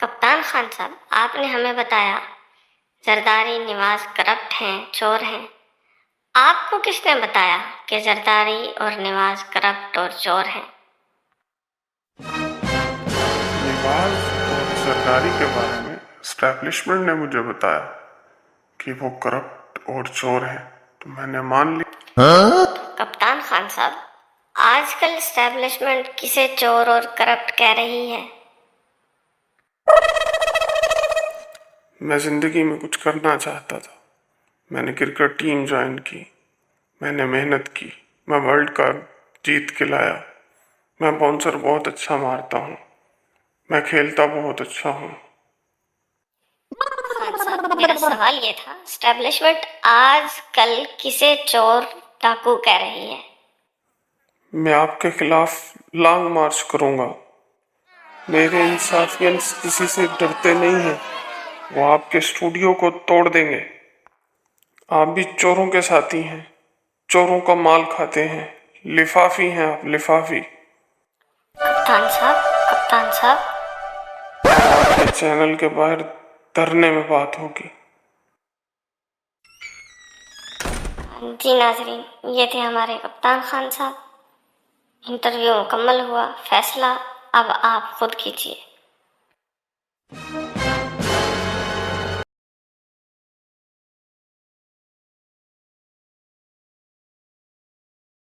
कप्तान खान साहब, आपने हमें बताया जरदारी निवाज करप्ट हैं, चोर हैं। आपको किसने बताया कि जरदारी और निवाज करप्ट और चोर हैं? निवाज और जरदारी के बारे में एस्टैब्लिशमेंट ने मुझे बताया कि वो करप्ट और चोर हैं, तो मैंने मान लिया। कप्तान खान साहब, आजकल एस्टैब्लिशमेंट किसे चोर और करप्ट कह रही है? मैं जिंदगी में कुछ करना चाहता था। मैंने क्रिकेट टीम ज्वाइन की, मैंने मेहनत की, मैं वर्ल्ड कप जीत के लाया। मैं बाउंसर बहुत अच्छा मारता हूँ, मैं खेलता बहुत अच्छा हूँ। खान साहब, मेरा सवाल ये था, एस्टैब्लिशमेंट आजकल किसे चोर डाकू कह रही है? मैं आपके खिलाफ लॉन्ग मार्च करूंगा। मेरे इंसाफियंस किसी से डरते नहीं हैं, वो आपके स्टूडियो को तोड़ देंगे। आप भी चोरों के साथी हैं, चोरों का माल खाते हैं, लिफाफी हैं आप, लिफाफी। कप्तान साहब, आपके चैनल के बाहर धरने में बात होगी। जी नाजरीन, ये थे हमारे कप्तान खान साहब। इंटरव्यू मुकम्मल हुआ, फैसला अब आप खुद कीजिए।